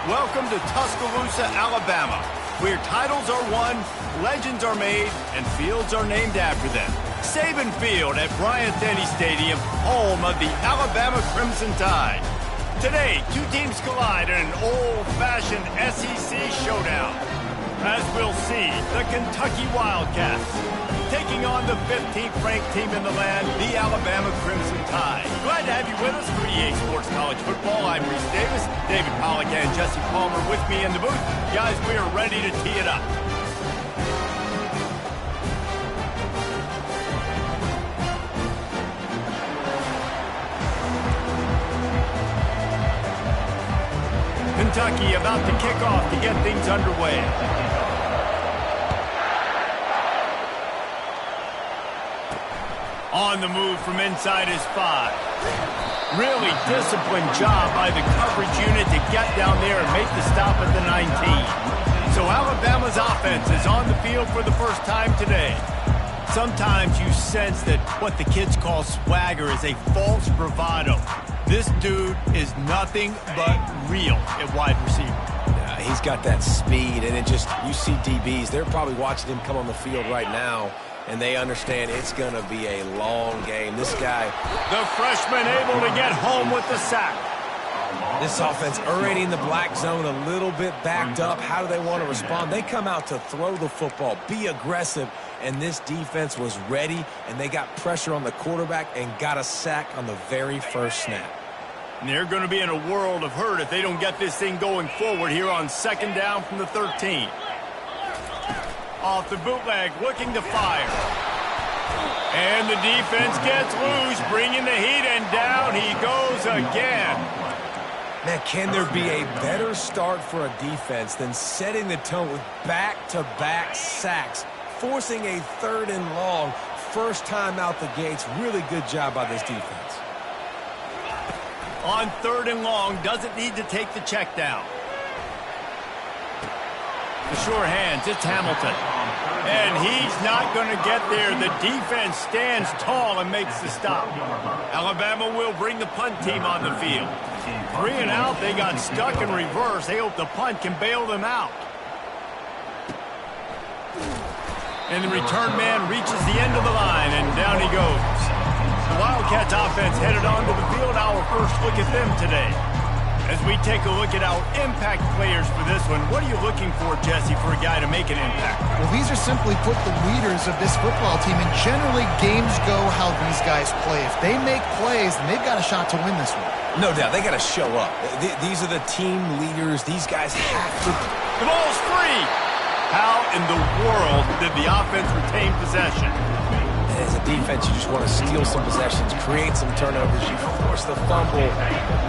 Welcome to Tuscaloosa, Alabama, where titles are won, legends are made, and fields are named after them. Saban Field at Bryant-Denny Stadium, home of the Alabama Crimson Tide. Today, two teams collide in an old-fashioned SEC showdown. As we'll see, the Kentucky Wildcats taking on the 15th ranked team in the land, the Alabama Crimson Tide. Glad to have you with us for EA Sports College Football. I'm Reese Davis, David Pollack and Jesse Palmer with me in the booth. Guys, we are ready to tee it up. Kentucky about to kick off to get things underway. On the move from inside his 5. Really disciplined job by the coverage unit to get down there and make the stop at the 19. So Alabama's offense is on the field for the first time today. Sometimes you sense that what the kids call swagger is a false bravado. This dude is nothing but real at wide receiver. Yeah, he's got that speed, and you see DBs, they're probably watching him come on the field right now, and they understand it's going to be a long game. This guy... The freshman able to get home with the sack. This offense already in the black zone, a little bit backed up. How do they want to respond? They come out to throw the football, be aggressive, and this defense was ready, and they got pressure on the quarterback and got a sack on the very first snap. And they're going to be in a world of hurt if they don't get this thing going forward here on second down from the 13. Off the bootleg, looking to fire. And the defense gets loose, bringing the heat, and down he goes again. Man, can there be a better start for a defense than setting the tone with back-to-back sacks, forcing a 3rd and long, first time out the gates? Really good job by this defense. On 3rd and long, doesn't need to take the check down. The sure hands, it's Hamilton. And he's not going to get there. The defense stands tall and makes the stop. Alabama will bring the punt team on the field. 3 and out, they got stuck in reverse. They hope the punt can bail them out. And the return man reaches the end of the line, and down he goes. The Wildcats offense headed onto the field. Our first look at them today. As we take a look at our impact players for this one, what are you looking for, Jesse, for a guy to make an impact? Well, these are simply put the leaders of this football team, and generally games go how these guys play. If they make plays, then they've got a shot to win this one. No doubt, they got to show up. These are the team leaders. These guys have to... The ball's free! How in the world did the offense retain possession? As a defense, you just want to steal some possessions, create some turnovers, you force the fumble.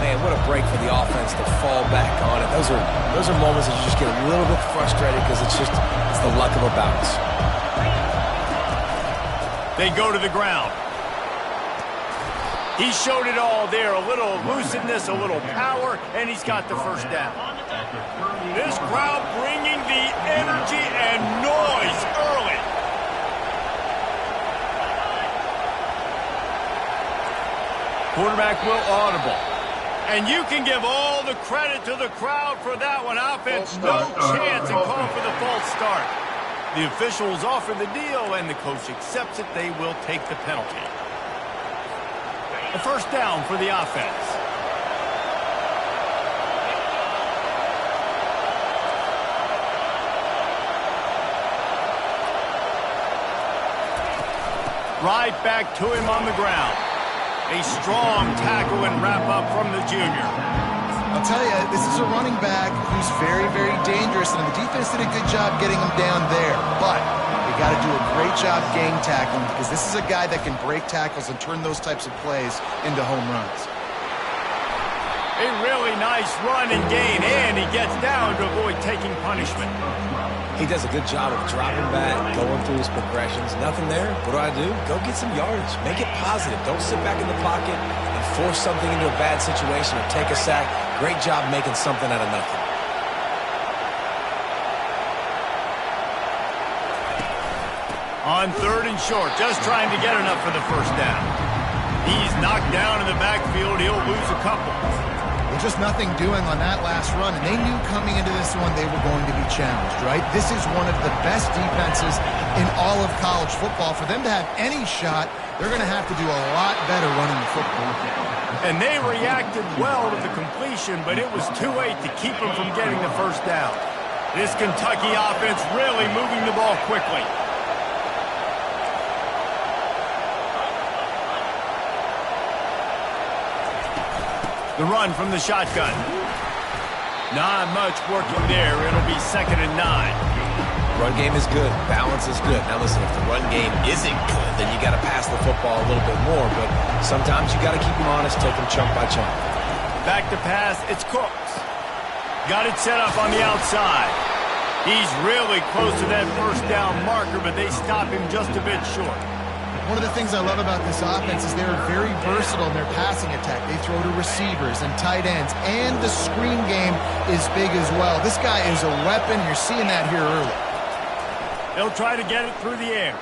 Man, what a break for the offense to fall back on it. Those are moments that you just get a little bit frustrated because it's the luck of a bounce. They go to the ground. He showed it all there, a little elusiveness, a little power, and he's got the first down. This crowd bringing the energy and noise early. Quarterback will audible. And you can give all the credit to the crowd for that one. Offense, no chance, and call for the false start. The officials offer the deal, and the coach accepts it. They will take the penalty. A first down for the offense. Right back to him on the ground. A strong tackle and wrap-up from the junior. I'll tell you, this is a running back who's very, very dangerous, and the defense did a good job getting him down there. But they got to do a great job gang tackling, because this is a guy that can break tackles and turn those types of plays into home runs. A really nice run and gain, and he gets down to avoid taking punishment. He does a good job of dropping back, going through his progressions. Nothing there. What do? Go get some yardage. Make it positive. Don't sit back in the pocket and force something into a bad situation or take a sack. Great job making something out of nothing. On 3rd and short, just trying to get enough for the first down. He's knocked down in the backfield. He'll lose a couple. Just nothing doing on that last run, and they knew coming into this one they were going to be challenged, right? This is one of the best defenses in all of college football. For them to have any shot, they're going to have to do a lot better running the football. And they reacted well to the completion, but it was too late to keep them from getting the first down. This Kentucky offense really moving the ball quickly. The run from the shotgun. Not much working there. It'll be 2nd and 9. Run game is good. Balance is good. Now listen, if the run game isn't good, then you got to pass the football a little bit more. But sometimes you got to keep them honest, take them chunk by chunk. Back to pass. It's Cooks. Got it set up on the outside. He's really close to that first down marker, but they stop him just a bit short. One of the things I love about this offense is they're very versatile in their passing attack. They throw to receivers and tight ends, and the screen game is big as well. This guy is a weapon. You're seeing that here early. They'll try to get it through the air.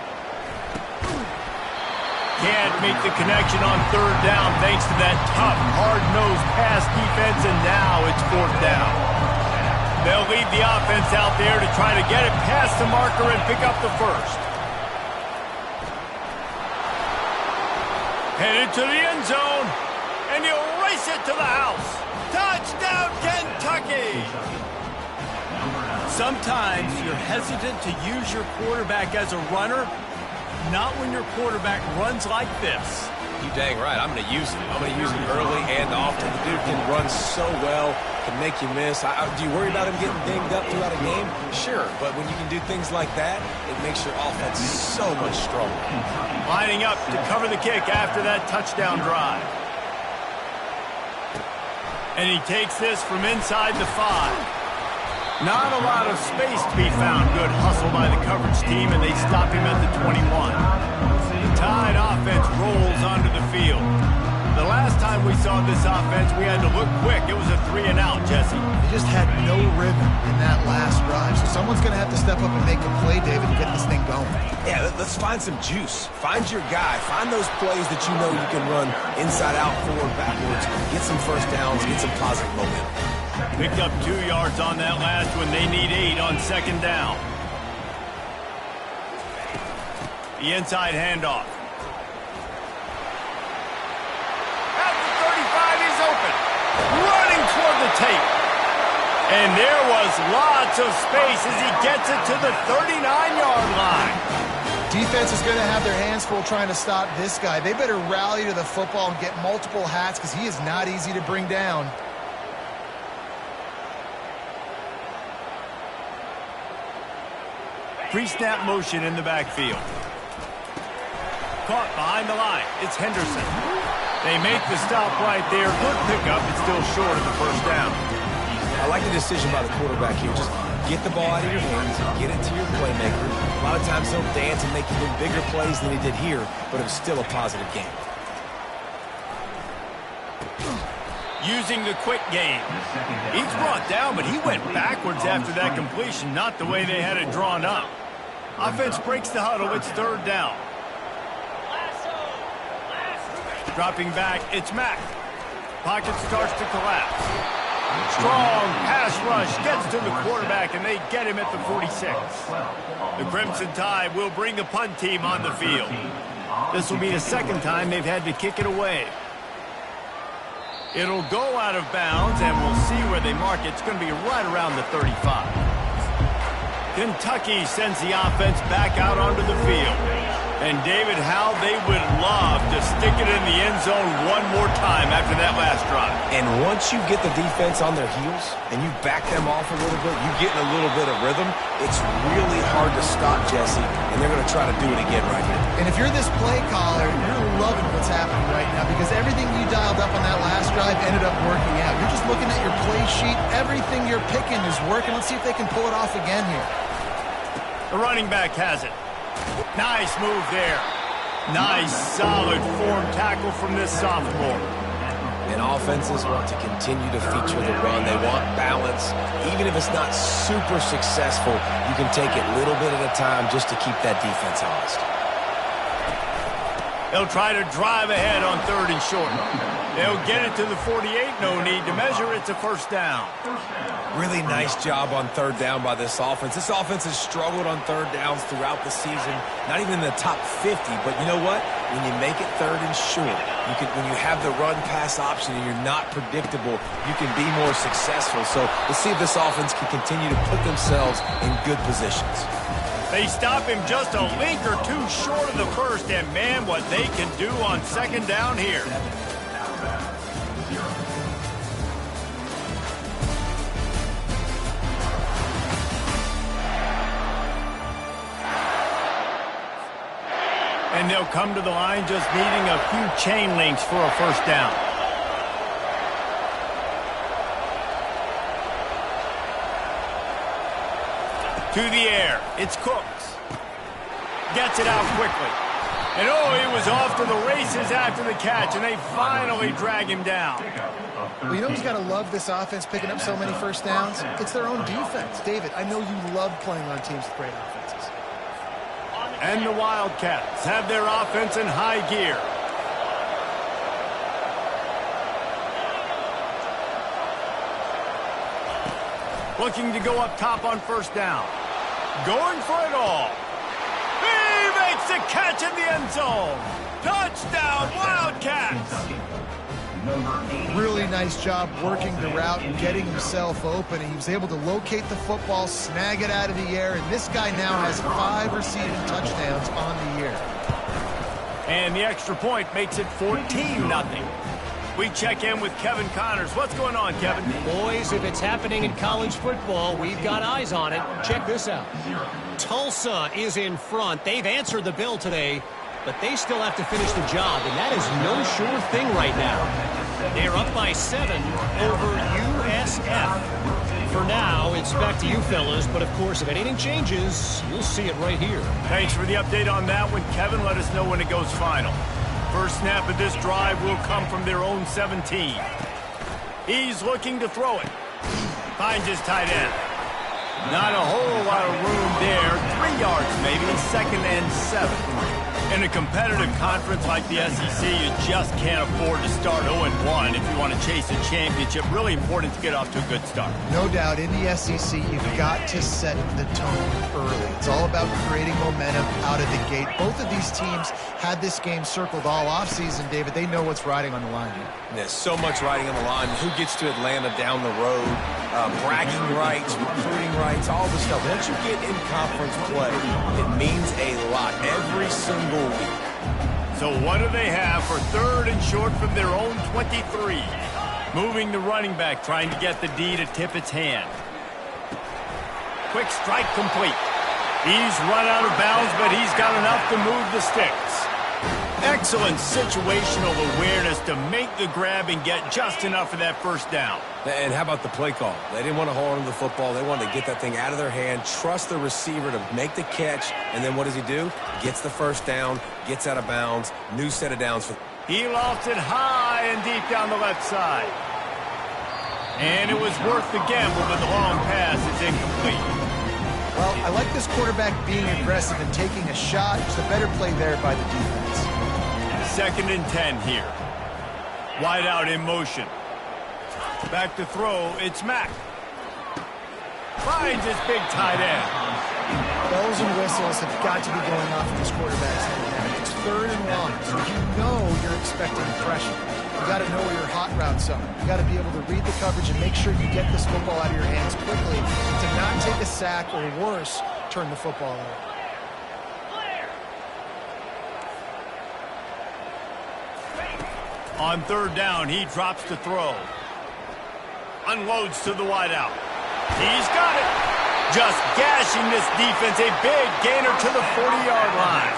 Can't make the connection on 3rd down thanks to that tough, hard-nosed pass defense, and now it's 4th down. They'll lead the offense out there to try to get it past the marker and pick up the first. Headed to the end zone, and he'll race it to the house. Touchdown, Kentucky! Sometimes you're hesitant to use your quarterback as a runner, not when your quarterback runs like this. You dang right. I'm going to use him. I'm going to use him early and often. The dude can run so well, can make you miss. Do you worry about him getting dinged up throughout a game? Sure, but when you can do things like that, it makes your offense so much stronger. Lining up to cover the kick after that touchdown drive. And he takes this from inside the 5. Not a lot of space to be found. Good hustle by the coverage team, and they stop him at the 21. The Tide offense rolls onto the field. The last time we saw this offense, we had to look quick. It was a 3-and-out, Jesse. They just had no rhythm in that last drive, so someone's going to have to step up and make a play, David, and get this thing going. Yeah, let's find some juice. Find your guy. Find those plays that you know you can run inside out, forward, backwards. Get some first downs. Get some positive momentum. Picked up 2 yards on that last one. They need 8 on 2nd down. The inside handoff. At the 35, he's open. Running toward the tape. And there was lots of space as he gets it to the 39-yard line. Defense is going to have their hands full trying to stop this guy. They better rally to the football and get multiple hats because he is not easy to bring down. Pre-snap motion in the backfield. Caught behind the line. It's Henderson. They make the stop right there. Good pickup. It's still short of the first down. I like the decision by the quarterback here. Just get the ball out of your hands and get it to your playmaker. A lot of times he'll dance and make even bigger plays than he did here, but it was still a positive game. Using the quick game. He's brought down, but he went backwards after that completion, not the way they had it drawn up. Offense breaks the huddle. It's 3rd down. Dropping back, it's Mack. Pocket starts to collapse. Strong pass rush gets to the quarterback, and they get him at the 46. The Crimson Tide will bring the punt team on the field. This will be the 2nd time they've had to kick it away. It'll go out of bounds, and we'll see where they mark it. It's going to be right around the 35. Kentucky sends the offense back out onto the field. And, David, how they would love to stick it in the end zone one more time after that last drive. And once you get the defense on their heels and you back them off a little bit, you get in a little bit of rhythm, it's really hard to stop, Jesse, and they're going to try to do it again right here. And if you're this play caller, you're loving what's happening right now because everything you dialed up on that last drive ended up working out. You're just looking at your play sheet. Everything you're picking is working. Let's see if they can pull it off again here. The running back has it. Nice move there. Nice, solid form tackle from this sophomore. And offenses want to continue to feature the run. They want balance. Even if it's not super successful, you can take it little bit at a time just to keep that defense honest. They'll try to drive ahead on 3rd and short. They'll get it to the 48. No need to measure. It's a first down. Really nice job on 3rd down by this offense. This offense has struggled on 3rd downs throughout the season. Not even in the top 50. But you know what? When you make it 3rd and short, when you have the run-pass option and you're not predictable, you can be more successful. So let's see if this offense can continue to put themselves in good positions. They stop him just a link or two short of the first, and man, what they can do on 2nd down here. And they'll come to the line just needing a few chain links for a first down. To the air, it's Cooks. Gets it out quickly. And he was off to the races after the catch, and they finally drag him down. Well, you know who's got to love this offense picking up so many first downs? It's their own defense. David, I know you love playing on teams with great offenses. And the Wildcats have their offense in high gear. Looking to go up top on first down. Going for it all. He makes the catch in the end zone. Touchdown, Wildcats. Really nice job working the route and getting himself open. He was able to locate the football, snag it out of the air, and this guy now has 5 receiving touchdowns on the year. And the extra point makes it 14-0. We check in with Kevin Connors. What's going on, Kevin? Boys, if it's happening in college football, we've got eyes on it. Check this out. Tulsa is in front. They've answered the bell today, but they still have to finish the job, and that is no sure thing right now. They're up by 7 over USF. For now, it's back to you fellas, but of course, if anything changes, you'll see it right here. Thanks for the update on that one, Kevin. Let us know when it goes final. First snap of this drive will come from their own 17. He's looking to throw it. Finds his tight end. Not a whole lot of room there. 3 yards maybe, 2nd and 7. In a competitive conference like the SEC, you just can't afford to start 0-1 if you want to chase a championship. Really important to get off to a good start. No doubt, in the SEC, you've got to set the tone early. It's all about creating momentum out of the gate. Both of these teams had this game circled all offseason, David. They know what's riding on the line here. There's so much riding on the line. Who gets to Atlanta down the road? Bragging rights, recruiting rights, all the stuff. Once you get in conference play, it means a lot every single week. So what do they have for 3rd and short from their own 23? Moving the running back, trying to get the D to tip its hand. Quick strike complete. He's run out of bounds, but he's got enough to move the sticks. Excellent situational awareness to make the grab and get just enough for that first down. And how about the play call? They didn't want to hold on to the football. They wanted to get that thing out of their hand, trust the receiver to make the catch, and then what does he do? Gets the first down, gets out of bounds, new set of downs. He lofts it high and deep down the left side. And it was worth the gamble, but the long pass is incomplete. Well, I like this quarterback being aggressive and taking a shot. Just a better play there by the defense. 2nd and 10 here. Wide out in motion. Back to throw, it's Mack. Finds his big tight end. Bells and whistles have got to be going off in this quarterback's head. It's 3rd and 1, so you know you're expecting pressure. You got to know where your hot routes are. You got to be able to read the coverage and make sure you get this football out of your hands quickly to not take a sack or worse, turn the football over. On third down, he drops to throw. Unloads to the wideout. He's got it. Just gashing this defense. A big gainer to the 40-yard line.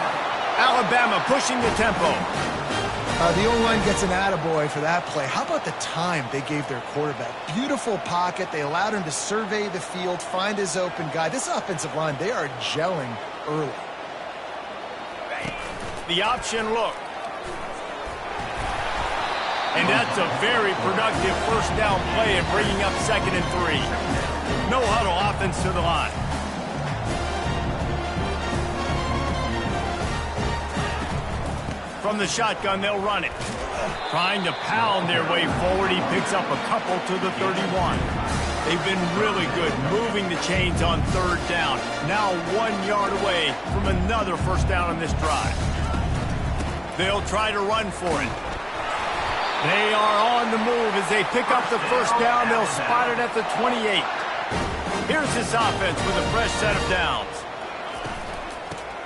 Alabama pushing the tempo. The O-line gets an attaboy for that play. How about the time they gave their quarterback? Beautiful pocket. They allowed him to survey the field, find his open guy. This offensive line, they are gelling early. The option look. And that's a very productive first down play and bringing up 2nd and 3. No huddle offense to the line. From the shotgun, they'll run it. Trying to pound their way forward. He picks up a couple to the 31. They've been really good moving the chains on third down. Now 1 yard away from another first down on this drive. They'll try to run for it. They are on the move as they pick up the first down. They'll spot it at the 28. Here's this offense with a fresh set of downs.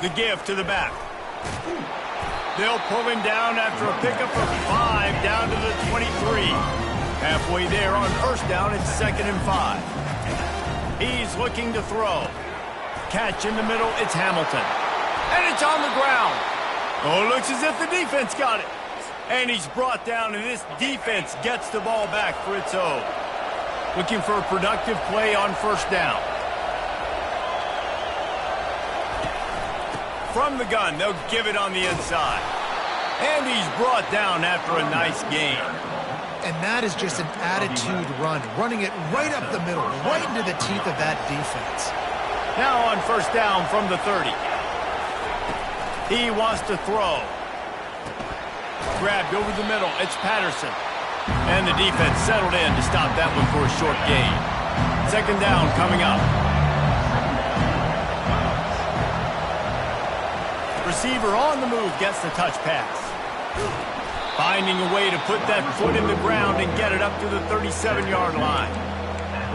The give to the back. They'll pull him down after a pickup of 5 down to the 23. Halfway there on first down, it's 2nd and 5. He's looking to throw. Catch in the middle, it's Hamilton. And it's on the ground. Oh, it looks as if the defense got it. And he's brought down, and this defense gets the ball back for its own. Looking for a productive play on first down. From the gun, they'll give it on the inside. And he's brought down after a nice gain. And that is just an attitude run, running it right up the middle, right into the teeth of that defense. Now on first down from the 30. He wants to throw. Grabbed over the middle, it's Patterson. And the defense settled in to stop that one for a short gain. 2nd down coming up. Receiver on the move gets the touch pass. Finding a way to put that foot in the ground and get it up to the 37-yard line.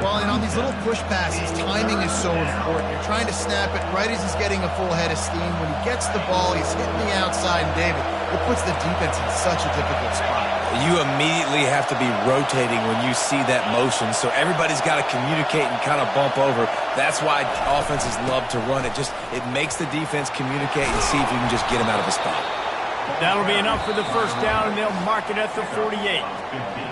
Well, and on these little push passes, timing is so important. You're trying to snap it right as he's getting a full head of steam. When he gets the ball, he's hitting the outside, and David, it puts the defense in such a difficult spot. You immediately have to be rotating when you see that motion, so everybody's got to communicate and kind of bump over. That's why offenses love to run it. It makes the defense communicate and see if you can just get him out of a spot. That'll be enough for the first down, and they'll mark it at the 48.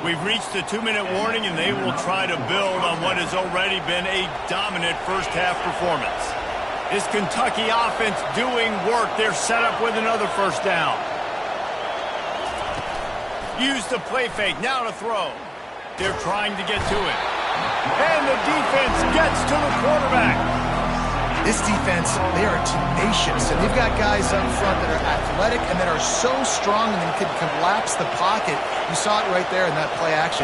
We've reached the 2-minute warning, and they will try to build on what has already been a dominant first-half performance. This Kentucky offense doing work. They're set up with another first down. Use the play fake, now to throw. They're trying to get to it. And the defense gets to the quarterback. This defense, they are tenacious, and they've got guys up front that are athletic and that are so strong and can collapse the pocket. You saw it right there in that play action.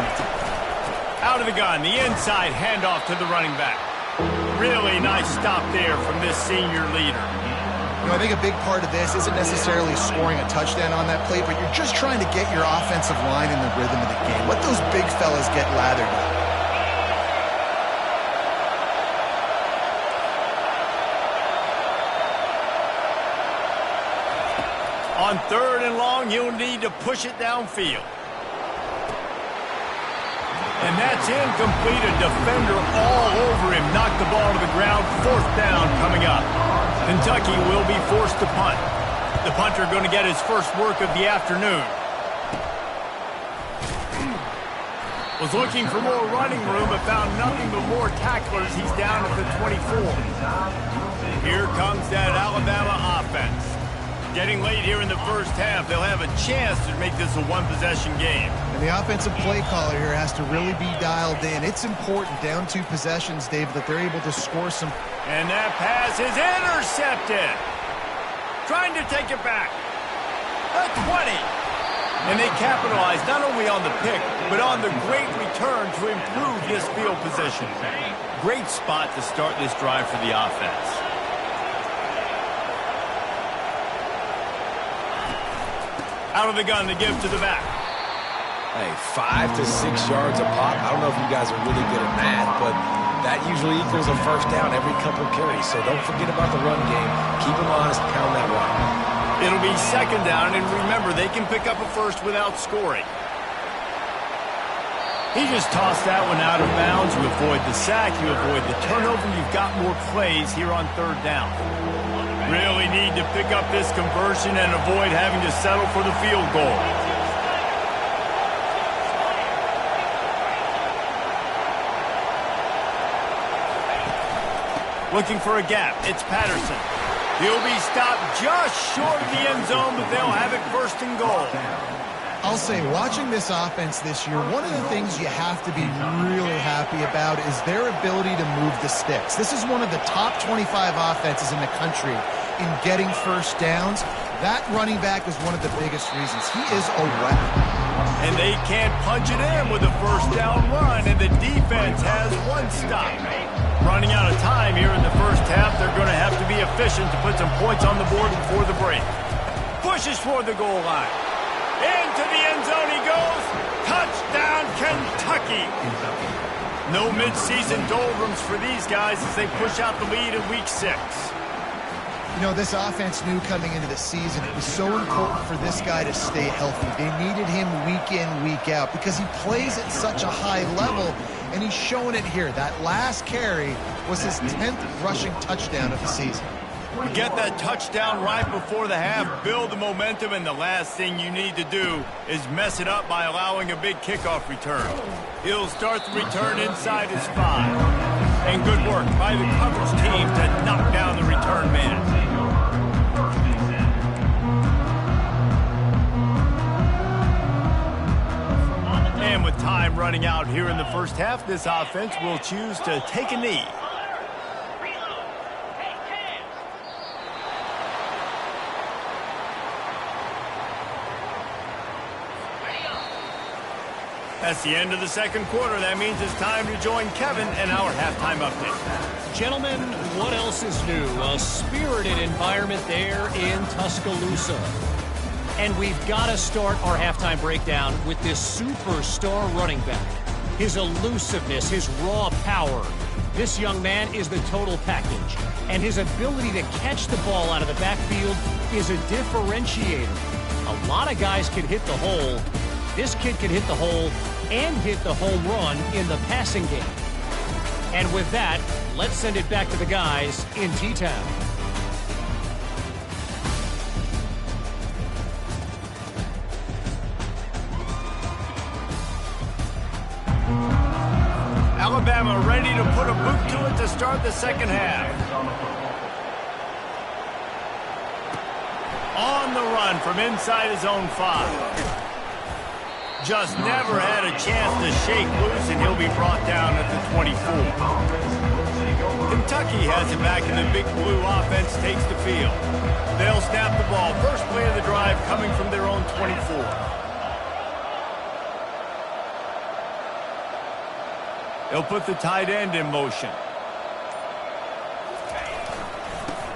Out of the gun, the inside handoff to the running back. Really nice stop there from this senior leader. You know, I think a big part of this isn't necessarily scoring a touchdown on that play, but you're just trying to get your offensive line in the rhythm of the game. Let those big fellas get lathered up. On 3rd and long, you'll need to push it downfield. And that's incomplete. A defender all over him. Knocked the ball to the ground. 4th down coming up. Kentucky will be forced to punt. The punter going to get his first work of the afternoon. Was looking for more running room, but found nothing but more tacklers. He's down at the 24. Here comes that Alabama offense. Getting late here in the first half, they'll have a chance to make this a one-possession game. And the offensive play caller here has to really be dialed in. It's important, down 2 possessions, Dave, that they're able to score some. And that pass is intercepted. Trying to take it back. A 20. And they capitalize not only on the pick, but on the great return to improve this field position. Great spot to start this drive for the offense. Out of the gun to give to the back. Hey, 5 to 6 yards a pop. I don't know if you guys are really good at math, but that usually equals a first down every couple of carries. So don't forget about the run game. Keep them honest, pound that rock. It'll be second down, and remember, they can pick up a first without scoring. He just tossed that one out of bounds. You avoid the sack, you avoid the turnover. You've got more plays here on third down. Really need to pick up this conversion and avoid having to settle for the field goal. Looking for a gap. It's Patterson. He'll be stopped just short of the end zone, but they'll have it first and goal. I'll say, watching this offense this year, one of the things you have to be really happy about is their ability to move the sticks. This is one of the top 25 offenses in the country in getting first downs. That running back is one of the biggest reasons. He is a weapon. And they can't punch it in with a first down run, and the defense has one stop. Running out of time here in the first half, they're going to have to be efficient to put some points on the board before the break. Pushes toward the goal line. Into the end zone he goes. Touchdown, Kentucky. No midseason doldrums for these guys as they push out the lead in Week 6. You know, this offense knew coming into the season it was so important for this guy to stay healthy. They needed him week in, week out because he plays at such a high level, and he's showing it here. That last carry was his 10th rushing touchdown of the season. Get that touchdown right before the half, build the momentum, and the last thing you need to do is mess it up by allowing a big kickoff return. He'll start the return inside his 5. And good work by the coverage team to knock down the return man. And with time running out here in the first half, this offense will choose to take a knee. That's the end of the second quarter. That means it's time to join Kevin and our halftime update. Gentlemen, what else is new? A spirited environment there in Tuscaloosa. And we've got to start our halftime breakdown with this superstar running back. His elusiveness, his raw power. This young man is the total package. And his ability to catch the ball out of the backfield is a differentiator. A lot of guys can hit the hole. This kid can hit the hole and hit the home run in the passing game. And with that, let's send it back to the guys in T-Town. Alabama ready to put a boot to it to start the second half. On the run from inside his own 5. Just never had a chance to shake loose, and he'll be brought down at the 24. Kentucky has it back, and the big blue offense takes the field. They'll snap the ball. First play of the drive coming from their own 24. They'll put the tight end in motion.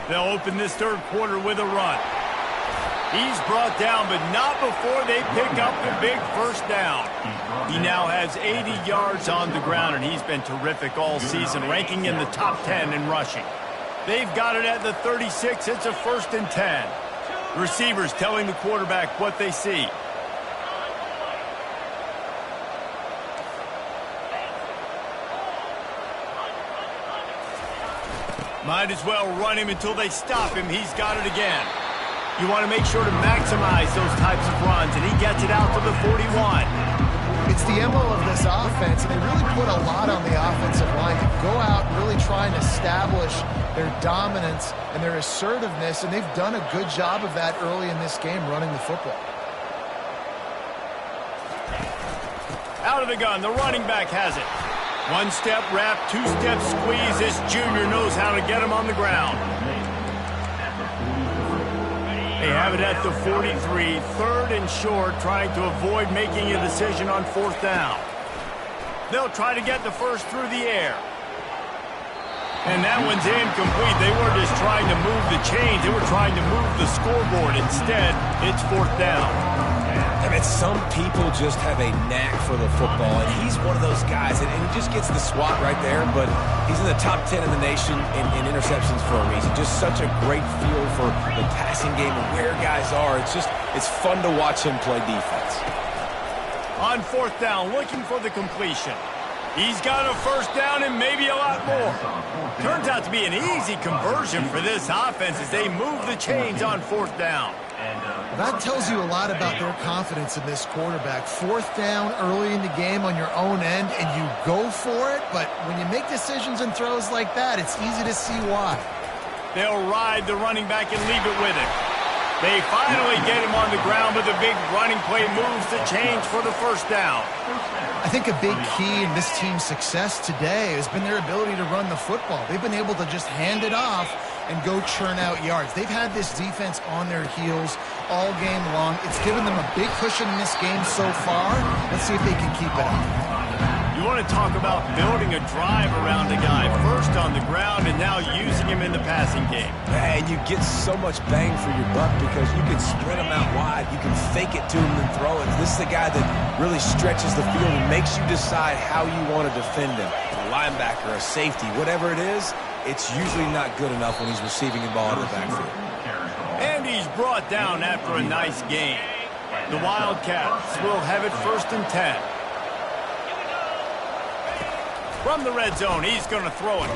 They'll open this third quarter with a run. He's brought down, but not before they pick up the big first down. He now has 80 yards on the ground, and he's been terrific all season, ranking in the top 10 in rushing. They've got it at the 36. It's a 1st and 10. Receivers telling the quarterback what they see. Might as well run him until they stop him. He's got it again. You want to make sure to maximize those types of runs, and he gets it out to the 41. It's the MO of this offense, and they really put a lot on the offensive line to go out and really try and establish their dominance and their assertiveness, and they've done a good job of that early in this game running the football. Out of the gun, the running back has it. One-step wrap, two-step squeeze. This junior knows how to get him on the ground. They have it at the 43, 3rd and short, trying to avoid making a decision on 4th down. They'll try to get the first through the air. And that one's incomplete. They were just trying to move the chains. They were trying to move the scoreboard. Instead, it's 4th down. And some people just have a knack for the football, and he's one of those guys, and he just gets the swat right there, but he's in the top 10 in the nation in interceptions for a reason. Just such a great feel for the passing game and where guys are. It's fun to watch him play defense. On fourth down, looking for the completion. He's got a first down and maybe a lot more. Turns out to be an easy conversion for this offense as they move the chains on fourth down. That tells you a lot about their confidence in this quarterback. Fourth down early in the game on your own end, and you go for it, but when you make decisions and throws like that, it's easy to see why. They'll ride the running back and leave it with him. They finally get him on the ground, but the big running play moves the chains for the first down. I think a big key in this team's success today has been their ability to run the football. They've been able to just hand it off and go churn out yards. They've had this defense on their heels all game long. It's given them a big cushion in this game so far. Let's see if they can keep it up. You want to talk about building a drive around a guy, first on the ground and now using him in the passing game. And you get so much bang for your buck because you can spread him out wide. You can fake it to him and throw it. This is the guy that really stretches the field and makes you decide how you want to defend him. A linebacker, a safety, whatever it is, it's usually not good enough when he's receiving the ball in the backfield. And he's brought down after a nice game. The Wildcats will have it first and 10. From the red zone, he's going to throw it.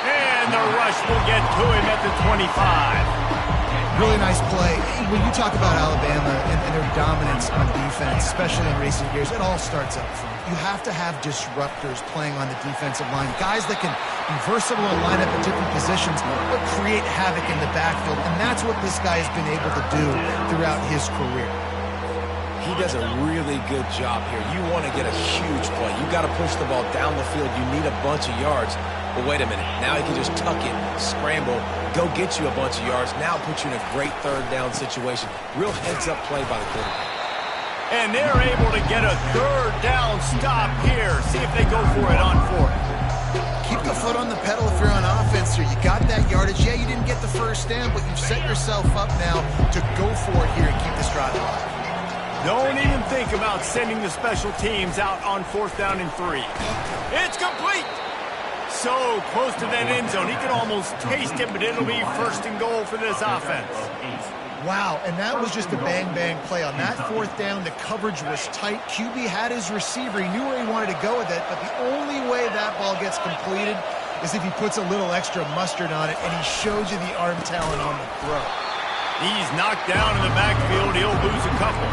And the rush will get to him at the 25. Really nice play. When you talk about Alabama and their dominance on defense, especially in recent years, it all starts up front. You have to have disruptors playing on the defensive line, guys that can be versatile and line up at different positions, but create havoc in the backfield. And that's what this guy has been able to do throughout his career. He does a really good job here. You want to get a huge play. You got to push the ball down the field. You need a bunch of yards. But wait a minute. Now he can just tuck it, scramble, go get you a bunch of yards. Now put you in a great third down situation. Real heads-up play by the quarterback. And they're able to get a third down stop here. See if they go for it on fourth. Keep the foot on the pedal if you're on offense here. You got that yardage. Yeah, you didn't get the first down, but you've set yourself up now to go for it here and keep this drive alive. Don't even think about sending the special teams out on fourth down and 3. It's complete. So close to that end zone. He can almost taste it, but it'll be first and goal for this offense. Wow, and that was just a bang-bang play. On that fourth down, the coverage was tight. QB had his receiver. He knew where he wanted to go with it, but the only way that ball gets completed is if he puts a little extra mustard on it, and he shows you the arm talent on the throw. He's knocked down in the backfield. He'll lose a couple.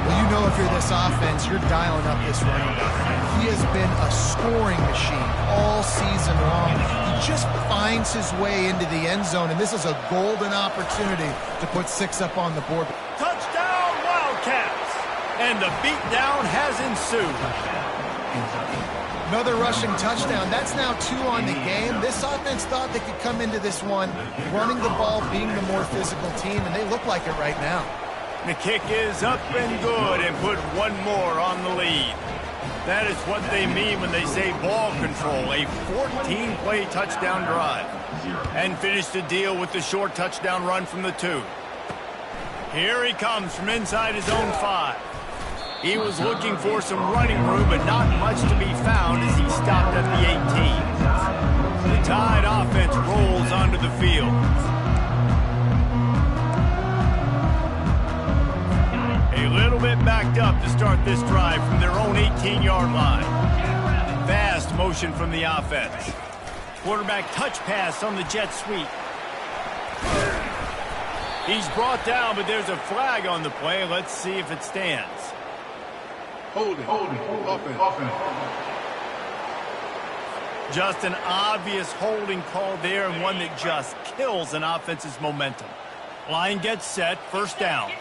Well, you know if you're this offense, you're dialing up this running back. He has been a scoring machine all season long. He just finds his way into the end zone, and this is a golden opportunity to put 6 up on the board. Touchdown, Wildcats! And the beatdown has ensued. Another rushing touchdown. That's now 2 on the game. This offense thought they could come into this one running the ball, being the more physical team, and they look like it right now. The kick is up and good and put one more on the lead. That is what they mean when they say ball control, a 14-play touchdown drive. And finish the deal with the short touchdown run from the 2. Here he comes from inside his own 5. He was looking for some running room, but not much to be found as he stopped at the 18. The Tide offense rolls onto the field. A little bit backed up to start this drive from their own 18-yard line. Fast motion from the offense. Quarterback touch pass on the jet sweep. He's brought down, but there's a flag on the play. Let's see if it stands. Holding, offense. Just an obvious holding call there, and one that just kills an offense's momentum. Line gets set, first down.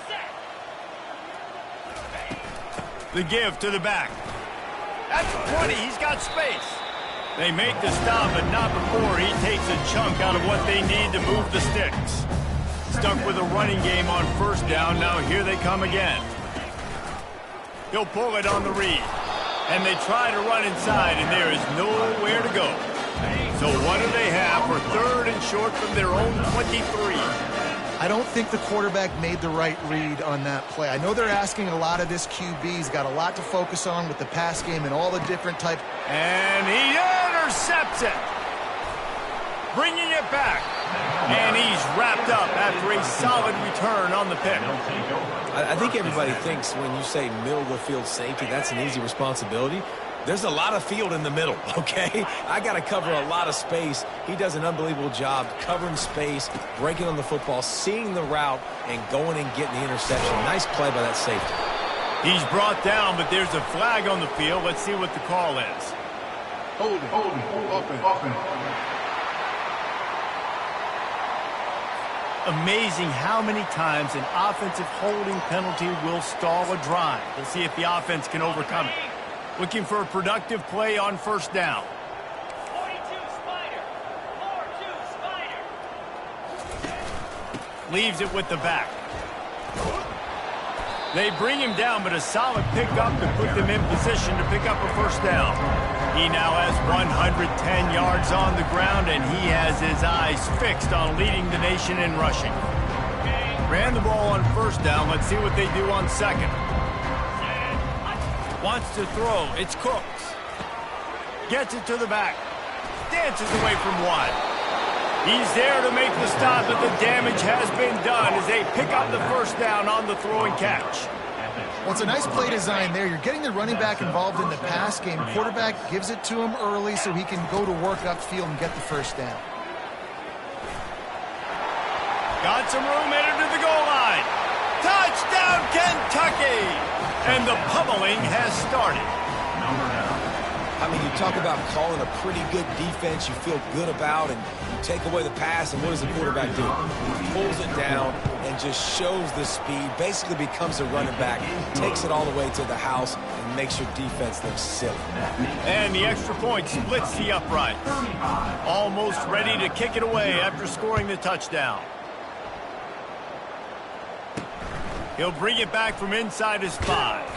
The give to the back. At the 20, he's got space. They make the stop, but not before he takes a chunk out of what they need to move the sticks. Stuck with a running game on first down, now here they come again. He'll pull it on the read. And they try to run inside, and there is nowhere to go. So what do they have for third and short from their own 23? I don't think the quarterback made the right read on that play. I know they're asking a lot of this QB. He's got a lot to focus on with the pass game and all the different types. And he intercepts it. Bringing it back. And he's wrapped up after a solid return on the pick. I think everybody thinks when you say middle of the field safety, that's an easy responsibility. There's a lot of field in the middle, okay? I got to cover a lot of space. He does an unbelievable job covering space, breaking on the football, seeing the route, and going and getting the interception. Nice play by that safety. He's brought down, but there's a flag on the field. Let's see what the call is. Hold it. Offense. Amazing how many times an offensive holding penalty will stall a drive. We'll see if the offense can overcome it. Looking for a productive play on first down. 42 Spider. 4-2 Spider. Leaves it with the back. They bring him down, but a solid pickup to put them in position to pick up a first down. He now has 110 yards on the ground, and he has his eyes fixed on leading the nation in rushing. Ran the ball on first down. Let's see what they do on second. Wants to throw. It's Cooks. Gets it to the back. Dances away from one. He's there to make the stop, but the damage has been done as they pick up the first down on the throw and catch. Well, it's a nice play design there. You're getting the running back involved in the pass game. Quarterback gives it to him early so he can go to work upfield and get the first down. Got some room headed to the goal line. Touchdown, Kentucky! And the pummeling has started. I mean, you talk about calling a pretty good defense you feel good about, and you take away the pass, and what does the quarterback do? He pulls it down and just shows the speed, basically becomes a running back, takes it all the way to the house, and makes your defense look silly. And the extra point splits the upright. Almost ready to kick it away after scoring the touchdown. He'll bring it back from inside his 5.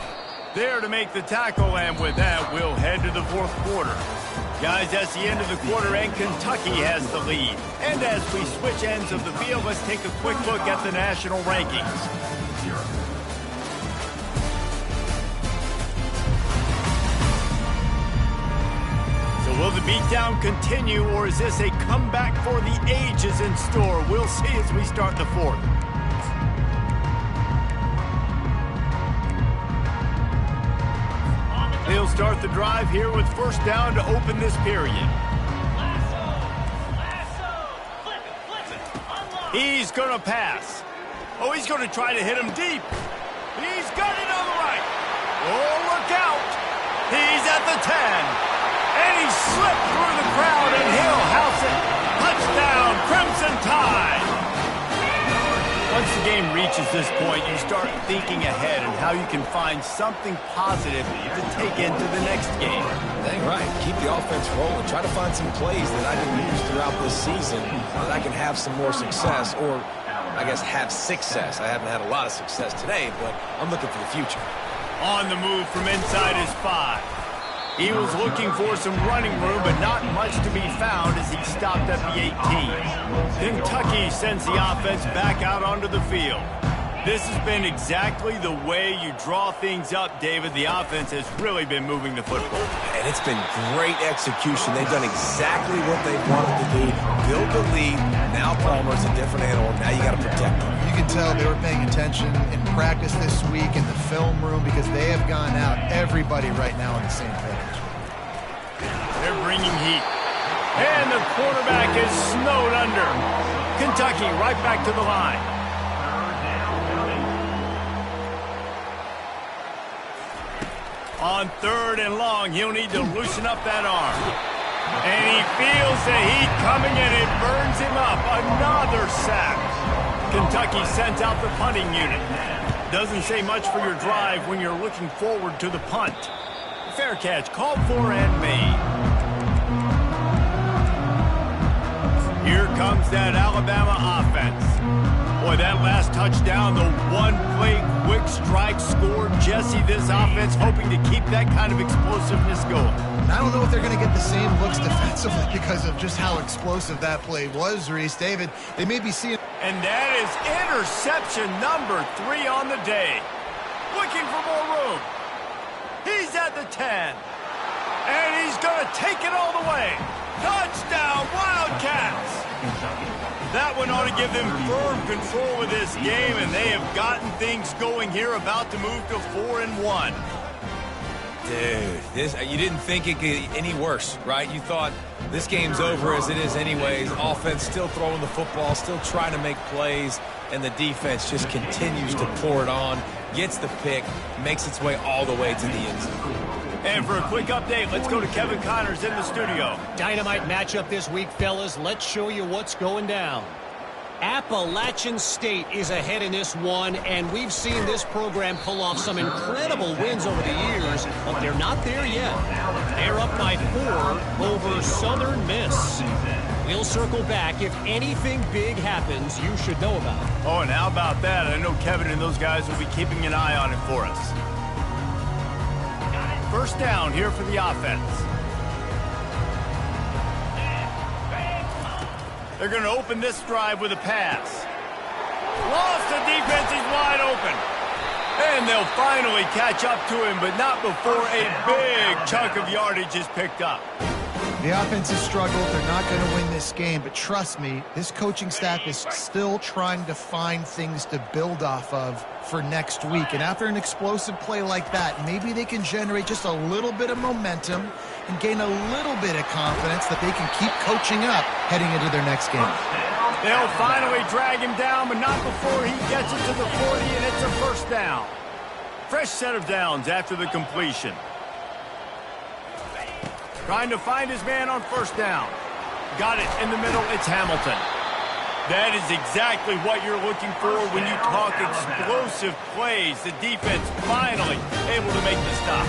There to make the tackle, and with that, we'll head to the fourth quarter. Guys, that's the end of the quarter, and Kentucky has the lead. And as we switch ends of the field, let's take a quick look at the national rankings. So will the beatdown continue, or is this a comeback for the ages in store? We'll see as we start the fourth. He'll start the drive here with first down to open this period. He's going to pass. Oh, he's going to try to hit him deep. He's got it on the right. Oh, look out. He's at the 10. And he slipped through the crowd, and he'll house it. Touchdown, Crimson Tide. Once the game reaches this point, you start thinking ahead and how you can find something positive to take into the next game. Dang right. Keep the offense rolling. Try to find some plays that I can use throughout this season that I can have some more success, or I guess have success. I haven't had a lot of success today, but I'm looking for the future. On the move from inside his 5. He was looking for some running room, but not much to be found as he stopped at the 18. Kentucky sends the offense back out onto the field. This has been exactly the way you draw things up, David. The offense has really been moving the football. And it's been great execution. They've done exactly what they wanted to do. Build the lead. Now Palmer's a different animal. Now you got to protect him. You can tell they were paying attention in practice this week in the film room because they have gone out, everybody right now on the same page. They're bringing heat. And the quarterback is snowed under. Kentucky right back to the line. On third and long, he'll need to loosen up that arm. And he feels the heat coming, and it burns him up. Another sack. Kentucky sends out the punting unit. Doesn't say much for your drive when you're looking forward to the punt. Fair catch, called for and made. Here comes that Alabama offense. Boy, that last touchdown, the one-play quick strike score. Jesse, this offense hoping to keep that kind of explosiveness going. I don't know if they're going to get the same looks defensively because of just how explosive that play was, Reese. David, they may be seeing... And that is interception number 3 on the day. Looking for more room. He's at the 10. And he's going to take it all the way. Touchdown, Wildcats! That one ought to give them firm control of this game, and they have gotten things going here, about to move to 4-1. Dude, you didn't think it could get any worse, right? You thought this game's over as it is anyways. Offense still throwing the football, still trying to make plays, and the defense just continues to pour it on, gets the pick, makes its way all the way to the end zone. And for a quick update, let's go to Kevin Connors in the studio. Dynamite matchup this week, fellas. Let's show you what's going down. Appalachian State is ahead in this one, and we've seen this program pull off some incredible wins over the years, but they're not there yet. They're up by 4 over Southern Miss. We'll circle back. If anything big happens, you should know about it. Oh, and how about that? I know Kevin and those guys will be keeping an eye on it for us. First down here for the offense. They're going to open this drive with a pass. Lost, the defense is wide open. And they'll finally catch up to him, but not before a big chunk of yardage is picked up. The offense has struggled. They're not going to win this game, but trust me, this coaching staff is still trying to find things to build off of for next week. And after an explosive play like that, maybe they can generate just a little bit of momentum and gain a little bit of confidence that they can keep coaching up heading into their next game. They'll finally drag him down, but not before he gets it to the 40, and it's a first down. Fresh set of downs after the completion. Trying to find his man on first down. Got it in the middle. It's Hamilton. That is exactly what you're looking for when you talk explosive plays. The defense finally able to make the stop.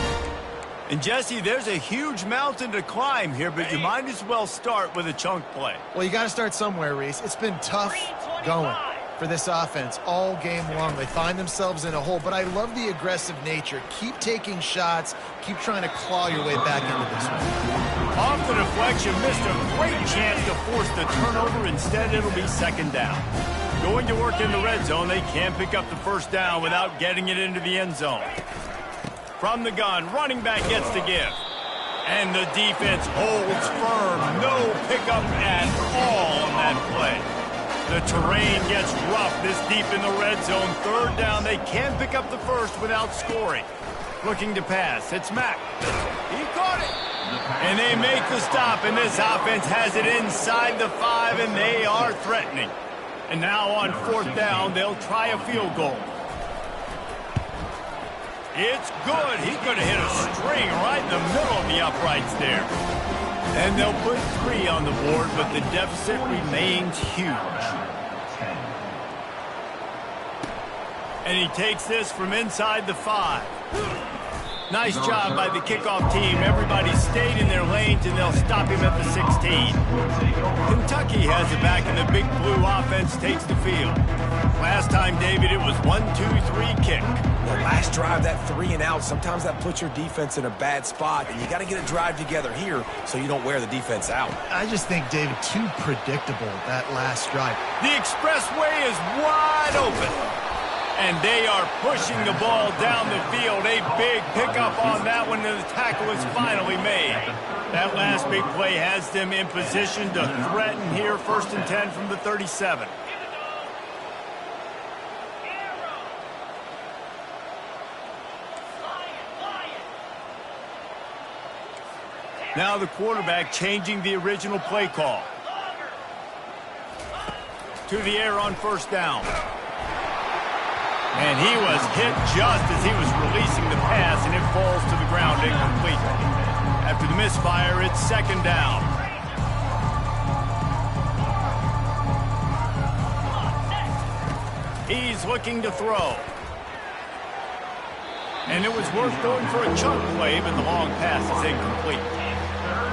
And, Jesse, there's a huge mountain to climb here, but you might as well start with a chunk play. Well, you got to start somewhere, Reese. It's been tough going for this offense all game long. They find themselves in a hole, but I love the aggressive nature. Keep taking shots. Keep trying to claw your way back into this one. Off the deflection, missed a great chance to force the turnover. Instead, it'll be second down. Going to work in the red zone, they can't pick up the first down without getting it into the end zone. From the gun, running back gets the give. And the defense holds firm. No pickup at all on that play. The terrain gets rough this deep in the red zone. Third down, they can pick up the first without scoring. Looking to pass, it's Mack. He caught it. And they make the stop, and this offense has it inside the 5, and they are threatening. And now on fourth down, they'll try a field goal. It's good. He could have hit a string right in the middle of the uprights there. And they'll put 3 on the board, but the deficit remains huge. And he takes this from inside the 5. Nice job by the kickoff team. Everybody stayed in their lanes, and they'll stop him at the 16. Kentucky has it back, and the Big Blue offense takes the field. Last time, David, it was 1-2-3 kick. The last drive, that 3 and out, sometimes that puts your defense in a bad spot, and you got to get a drive together here so you don't wear the defense out. I just think, David, too predictable, that last drive. The expressway is wide open. And they are pushing the ball down the field. A big pickup on that one, and the tackle is finally made. That last big play has them in position to threaten here. 1st and 10 from the 37. Now the quarterback changing the original play call. To the air on first down. And he was hit just as he was releasing the pass, and it falls to the ground incomplete. After the misfire, it's second down. He's looking to throw. And it was worth going for a chunk play, but the long pass is incomplete.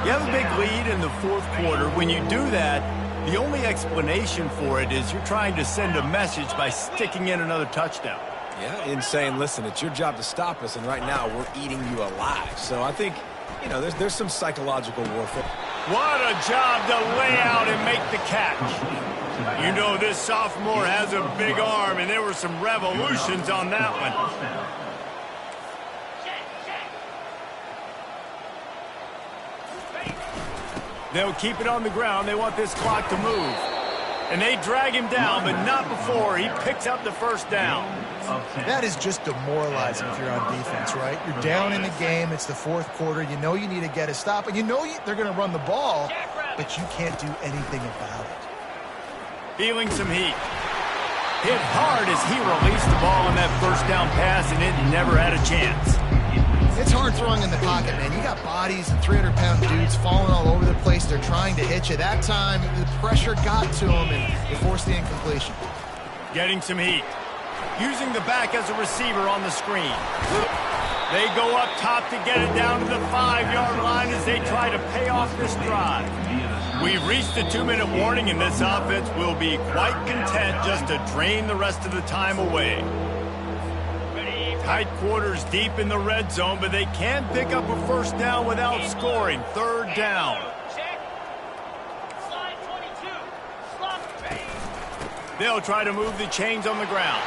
You have a big lead in the 4th quarter. When you do that, the only explanation for it is you're trying to send a message by sticking in another touchdown. Yeah, in saying, listen, it's your job to stop us, and right now we're eating you alive. So I think, you know, there's some psychological warfare. What a job to lay out and make the catch. You know this sophomore has a big arm, and there were some revolutions on that one. They'll keep it on the ground. They want this clock to move. And they drag him down, but not before he picks up the first down. That is just demoralizing if you're on defense, right? You're down in the game. It's the fourth quarter. You know you need to get a stop, and you know they're going to run the ball, but you can't do anything about it. Feeling some heat. Hit hard as he released the ball on that first down pass, and it never had a chance. It's hard throwing in the pocket, man. You got bodies and 300-pound dudes falling all over the place. They're trying to hit you. That time, the pressure got to them, and they forced the incompletion. Getting some heat. Using the back as a receiver on the screen. They go up top to get it down to the 5-yard line as they try to pay off this drive. We've reached the 2-minute warning, and this offense will be quite content just to drain the rest of the time away. Tight quarters deep in the red zone, but they can pick up a first down without scoring. Third down. They'll try to move the chains on the ground.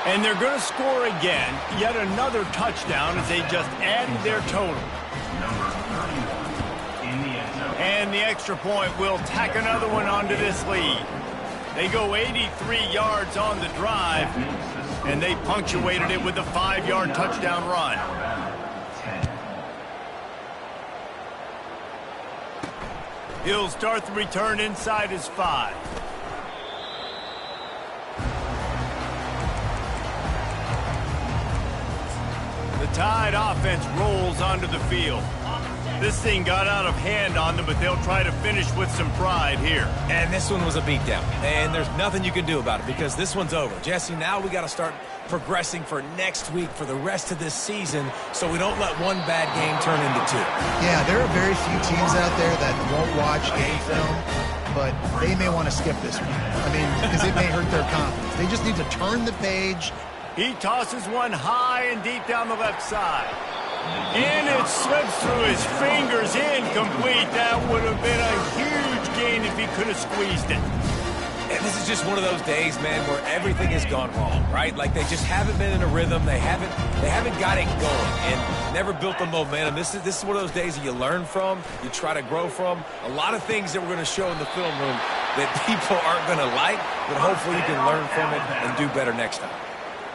And they're going to score again. Yet another touchdown as they just added their total. And the extra point will tack another one onto this lead. They go 83 yards on the drive, and they punctuated it with a 5-yard touchdown run. He'll start the return inside his 5. The Tide offense rolls onto the field. This thing got out of hand on them, but they'll try to finish with some pride here. And this one was a beatdown. And there's nothing you can do about it because this one's over. Jesse, now we got to start progressing for next week, for the rest of this season, so we don't let one bad game turn into two. Yeah, there are very few teams out there that won't watch game film, but they may want to skip this one. I mean, because it may hurt their confidence. They just need to turn the page. He tosses one high and deep down the left side. And it slips through his fingers, incomplete. That would have been a huge gain if he could have squeezed it. And this is just one of those days, man, where everything has gone wrong, right? Like they just haven't been in a rhythm. They haven't got it going and never built the momentum. This is one of those days that you learn from, you try to grow from. A lot of things that we're going to show in the film room that people aren't going to like, but hopefully you can learn from it and do better next time.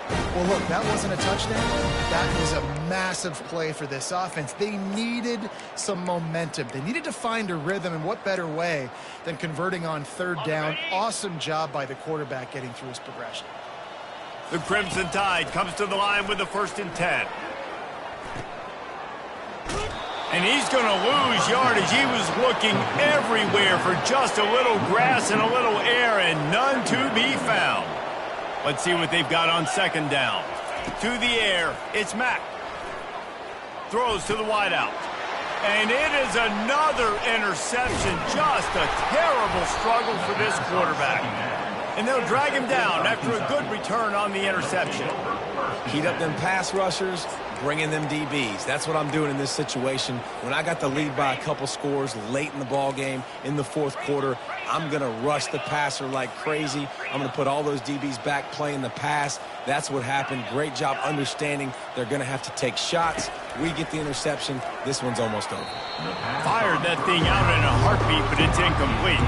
Well, look, that wasn't a touchdown. That was a massive play for this offense. They needed some momentum. They needed to find a rhythm, and what better way than converting on third down. Awesome job by the quarterback getting through his progression. The Crimson Tide comes to the line with the 1st and 10. And he's going to lose yardage. He was looking everywhere for just a little grass and a little air, and none to be found. Let's see what they've got on 2nd down. To the air, it's Mack. Throws to the wideout. And it is another interception. Just a terrible struggle for this quarterback. And they'll drag him down after a good return on the interception. Heat up them pass rushers, bring in them DBs. That's what I'm doing in this situation. When I got the lead by a couple scores late in the ball game in the 4th quarter, I'm going to rush the passer like crazy. I'm going to put all those DBs back playing the pass. That's what happened. Great job understanding they're going to have to take shots. We get the interception. This one's almost over. Fired that thing out in a heartbeat, but it's incomplete.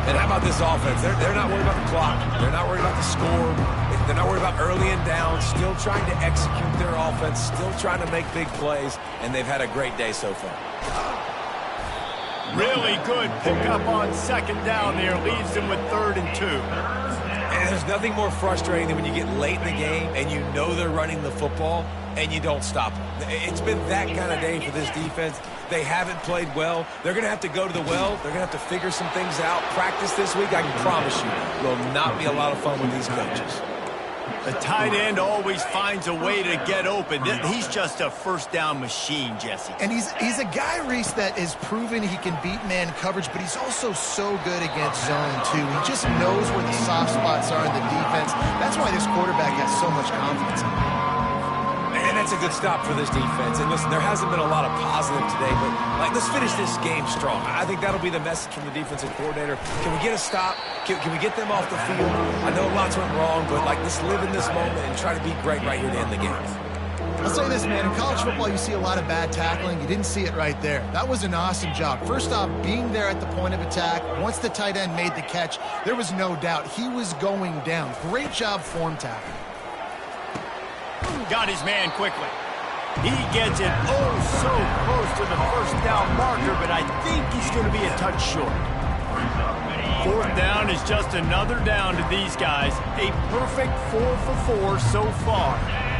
And how about this offense? They're not worried about the clock. They're not worried about the score. They're not worried about early and down. Still trying to execute their offense. Still trying to make big plays. And they've had a great day so far. Really good pickup on 2nd down there. Leaves them with 3rd and 2. And there's nothing more frustrating than when you get late in the game and you know they're running the football and you don't stop them. It's been that kind of day for this defense. They haven't played well. They're going to have to go to the well. They're going to have to figure some things out. Practice this week, I can promise you, will not be a lot of fun with these coaches. The tight end always finds a way to get open. He's just a first down machine, Jesse. And he's a guy, Reese, that is proven he can beat man coverage, but he's also so good against zone, too. He just knows where the soft spots are in the defense. That's why this quarterback has so much confidence in him. And that's a good stop for this defense. And listen, there hasn't been a lot of positive today, but Like, let's finish this game strong. I think that'll be the message from the defensive coordinator. Can we get a stop? Can we get them off the field? I know lots went wrong, but, like, let's live in this moment and try to be great right here to end the game. I'll say this, man. In college football, you see a lot of bad tackling. You didn't see it right there. That was an awesome job. First off, being there at the point of attack. Once the tight end made the catch, there was no doubt he was going down. Great job form tackling. Got his man quickly. He gets it so close to the first down marker, but I think he's going to be a touch short. Fourth down is just another down to these guys. A perfect 4 for 4 so far.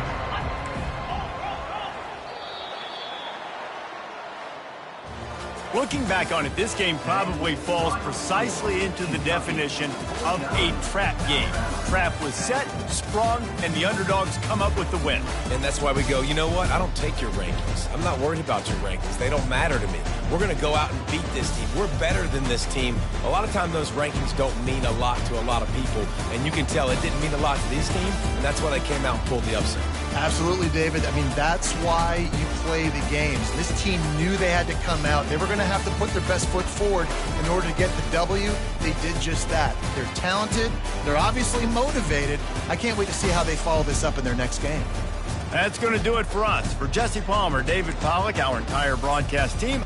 Looking back on it, this game probably falls precisely into the definition of a trap game. Trap was set, sprung, and the underdogs come up with the win. And that's why we go, you know what? I don't take your rankings. I'm not worried about your rankings. They don't matter to me. We're going to go out and beat this team. We're better than this team. A lot of times those rankings don't mean a lot to a lot of people, and you can tell it didn't mean a lot to this team, and that's why they came out and pulled the upset. Absolutely, David. I mean, that's why you play the games. This team knew they had to come out. They were going to have to put their best foot forward in order to get the W. They did just that. They're talented. They're obviously motivated. I can't wait to see how they follow this up in their next game. That's going to do it for us. For Jesse Palmer, David Pollack, our entire broadcast team.